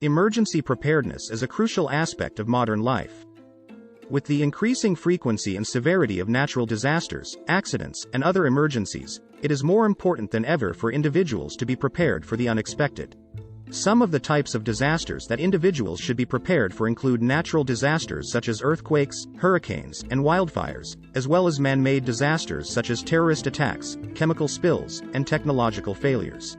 Emergency preparedness is a crucial aspect of modern life. With the increasing frequency and severity of natural disasters, accidents, and other emergencies, it is more important than ever for individuals to be prepared for the unexpected. Some of the types of disasters that individuals should be prepared for include natural disasters such as earthquakes, hurricanes, and wildfires, as well as man-made disasters such as terrorist attacks, chemical spills, and technological failures.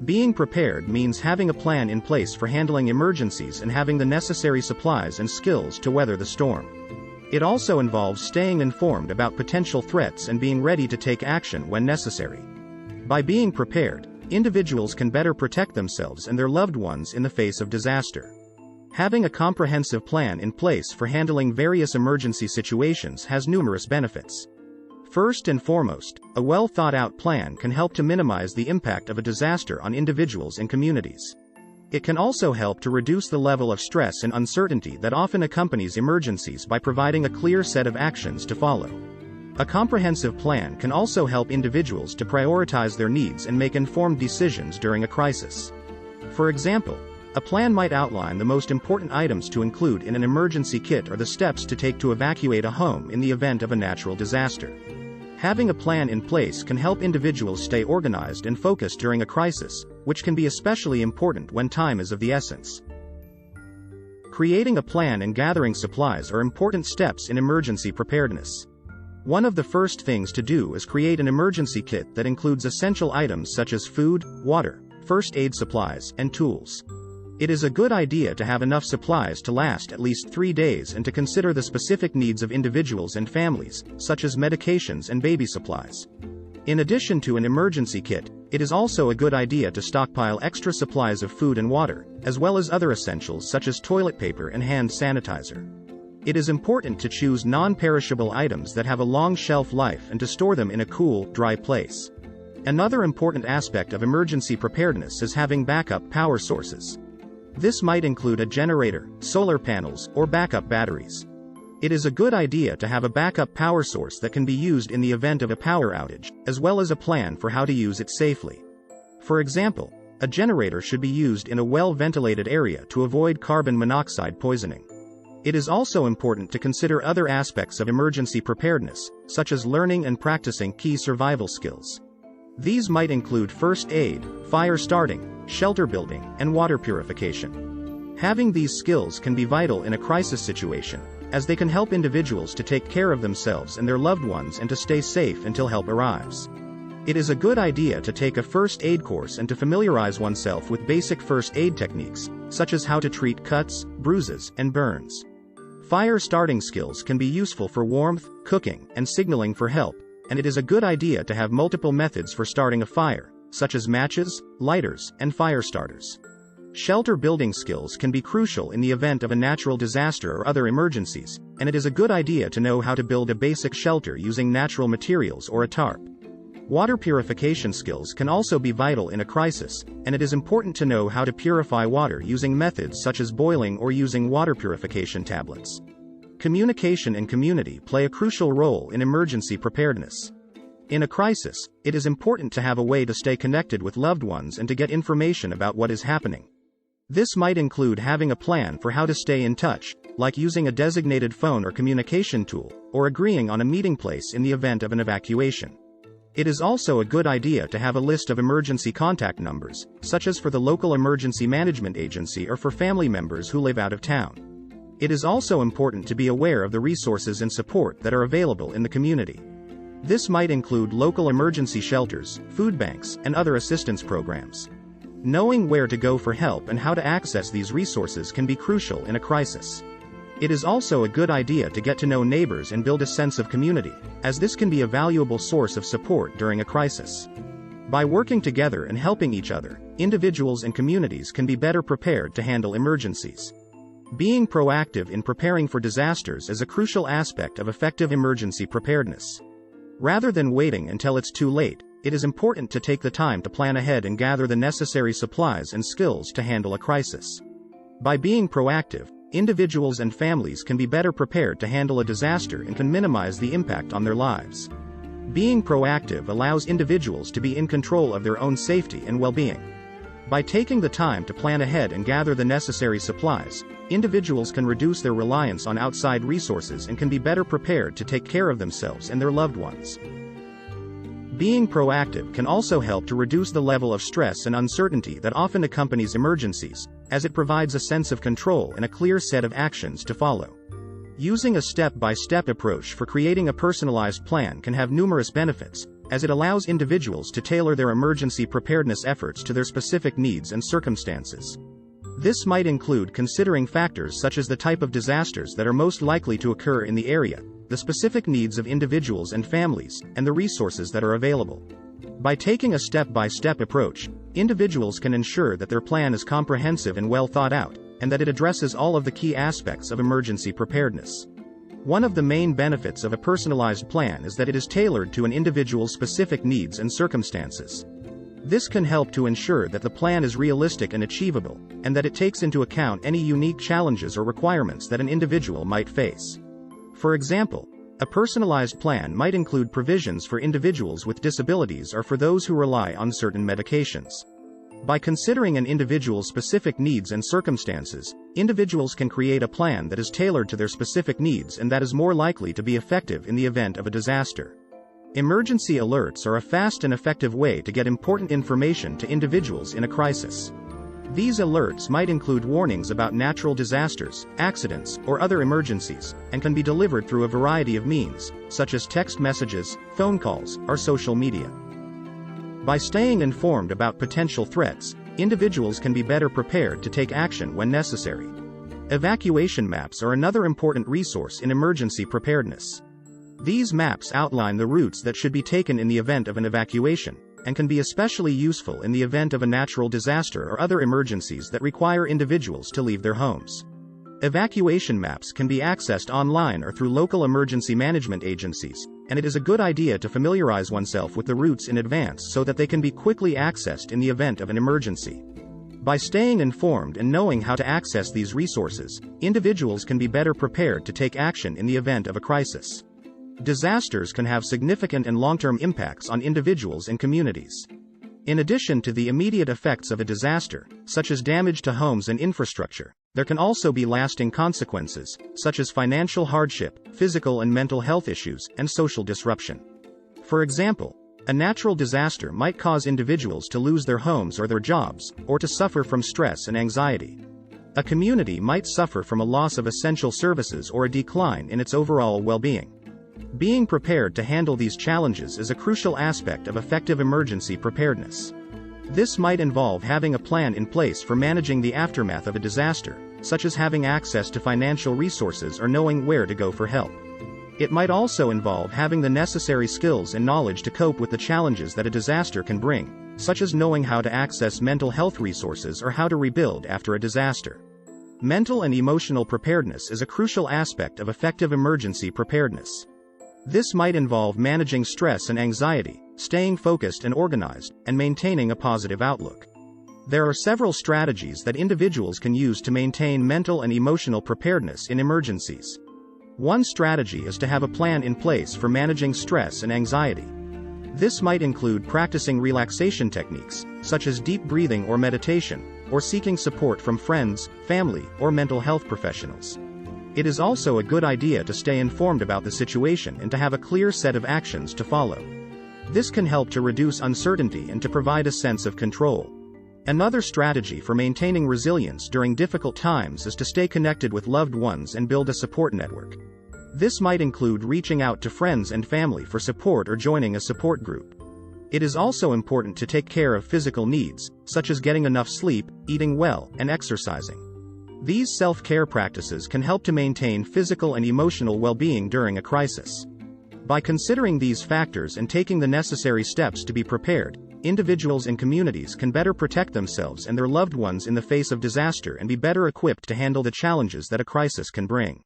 Being prepared means having a plan in place for handling emergencies and having the necessary supplies and skills to weather the storm. It also involves staying informed about potential threats and being ready to take action when necessary. By being prepared, individuals can better protect themselves and their loved ones in the face of disaster. Having a comprehensive plan in place for handling various emergency situations has numerous benefits. First and foremost, a well-thought-out plan can help to minimize the impact of a disaster on individuals and communities. It can also help to reduce the level of stress and uncertainty that often accompanies emergencies by providing a clear set of actions to follow. A comprehensive plan can also help individuals to prioritize their needs and make informed decisions during a crisis. For example, a plan might outline the most important items to include in an emergency kit or the steps to take to evacuate a home in the event of a natural disaster. Having a plan in place can help individuals stay organized and focused during a crisis, which can be especially important when time is of the essence. Creating a plan and gathering supplies are important steps in emergency preparedness. One of the first things to do is create an emergency kit that includes essential items such as food, water, first aid supplies, and tools. It is a good idea to have enough supplies to last at least 3 days and to consider the specific needs of individuals and families, such as medications and baby supplies. In addition to an emergency kit, it is also a good idea to stockpile extra supplies of food and water, as well as other essentials such as toilet paper and hand sanitizer. It is important to choose non-perishable items that have a long shelf life and to store them in a cool, dry place. Another important aspect of emergency preparedness is having backup power sources. This might include a generator, solar panels, or backup batteries. It is a good idea to have a backup power source that can be used in the event of a power outage, as well as a plan for how to use it safely. For example, a generator should be used in a well-ventilated area to avoid carbon monoxide poisoning. It is also important to consider other aspects of emergency preparedness, such as learning and practicing key survival skills. These might include first aid, fire starting, shelter building, and water purification. Having these skills can be vital in a crisis situation, as they can help individuals to take care of themselves and their loved ones and to stay safe until help arrives. It is a good idea to take a first aid course and to familiarize oneself with basic first aid techniques, such as how to treat cuts, bruises, and burns. Fire starting skills can be useful for warmth, cooking, and signaling for help, and it is a good idea to have multiple methods for starting a fire, such as matches, lighters, and fire starters. Shelter building skills can be crucial in the event of a natural disaster or other emergencies, and it is a good idea to know how to build a basic shelter using natural materials or a tarp. Water purification skills can also be vital in a crisis, and it is important to know how to purify water using methods such as boiling or using water purification tablets. Communication and community play a crucial role in emergency preparedness. In a crisis, it is important to have a way to stay connected with loved ones and to get information about what is happening. This might include having a plan for how to stay in touch, like using a designated phone or communication tool, or agreeing on a meeting place in the event of an evacuation. It is also a good idea to have a list of emergency contact numbers, such as for the local emergency management agency or for family members who live out of town. It is also important to be aware of the resources and support that are available in the community. This might include local emergency shelters, food banks, and other assistance programs. Knowing where to go for help and how to access these resources can be crucial in a crisis. It is also a good idea to get to know neighbors and build a sense of community, as this can be a valuable source of support during a crisis. By working together and helping each other, individuals and communities can be better prepared to handle emergencies. Being proactive in preparing for disasters is a crucial aspect of effective emergency preparedness. Rather than waiting until it's too late, it is important to take the time to plan ahead and gather the necessary supplies and skills to handle a crisis. By being proactive, individuals and families can be better prepared to handle a disaster and can minimize the impact on their lives. Being proactive allows individuals to be in control of their own safety and well-being. By taking the time to plan ahead and gather the necessary supplies, individuals can reduce their reliance on outside resources and can be better prepared to take care of themselves and their loved ones. Being proactive can also help to reduce the level of stress and uncertainty that often accompanies emergencies, as it provides a sense of control and a clear set of actions to follow. Using a step-by-step approach for creating a personalized plan can have numerous benefits, as it allows individuals to tailor their emergency preparedness efforts to their specific needs and circumstances. This might include considering factors such as the type of disasters that are most likely to occur in the area, the specific needs of individuals and families, and the resources that are available. By taking a step-by-step approach, individuals can ensure that their plan is comprehensive and well thought out, and that it addresses all of the key aspects of emergency preparedness. One of the main benefits of a personalized plan is that it is tailored to an individual's specific needs and circumstances. This can help to ensure that the plan is realistic and achievable, and that it takes into account any unique challenges or requirements that an individual might face. For example, a personalized plan might include provisions for individuals with disabilities or for those who rely on certain medications. By considering an individual's specific needs and circumstances, individuals can create a plan that is tailored to their specific needs and that is more likely to be effective in the event of a disaster. Emergency alerts are a fast and effective way to get important information to individuals in a crisis. These alerts might include warnings about natural disasters, accidents, or other emergencies, and can be delivered through a variety of means, such as text messages, phone calls, or social media. By staying informed about potential threats, individuals can be better prepared to take action when necessary. Evacuation maps are another important resource in emergency preparedness. These maps outline the routes that should be taken in the event of an evacuation, and can be especially useful in the event of a natural disaster or other emergencies that require individuals to leave their homes. Evacuation maps can be accessed online or through local emergency management agencies, and it is a good idea to familiarize oneself with the routes in advance so that they can be quickly accessed in the event of an emergency. By staying informed and knowing how to access these resources, individuals can be better prepared to take action in the event of a crisis. Disasters can have significant and long-term impacts on individuals and communities. In addition to the immediate effects of a disaster, such as damage to homes and infrastructure, there can also be lasting consequences, such as financial hardship, physical and mental health issues, and social disruption. For example, a natural disaster might cause individuals to lose their homes or their jobs, or to suffer from stress and anxiety. A community might suffer from a loss of essential services or a decline in its overall well-being. Being prepared to handle these challenges is a crucial aspect of effective emergency preparedness. This might involve having a plan in place for managing the aftermath of a disaster, such as having access to financial resources or knowing where to go for help. It might also involve having the necessary skills and knowledge to cope with the challenges that a disaster can bring, such as knowing how to access mental health resources or how to rebuild after a disaster. Mental and emotional preparedness is a crucial aspect of effective emergency preparedness. This might involve managing stress and anxiety, staying focused and organized, and maintaining a positive outlook. There are several strategies that individuals can use to maintain mental and emotional preparedness in emergencies. One strategy is to have a plan in place for managing stress and anxiety. This might include practicing relaxation techniques, such as deep breathing or meditation, or seeking support from friends, family, or mental health professionals. It is also a good idea to stay informed about the situation and to have a clear set of actions to follow. This can help to reduce uncertainty and to provide a sense of control. Another strategy for maintaining resilience during difficult times is to stay connected with loved ones and build a support network. This might include reaching out to friends and family for support or joining a support group. It is also important to take care of physical needs, such as getting enough sleep, eating well, and exercising. These self-care practices can help to maintain physical and emotional well-being during a crisis. By considering these factors and taking the necessary steps to be prepared, individuals and communities can better protect themselves and their loved ones in the face of disaster and be better equipped to handle the challenges that a crisis can bring.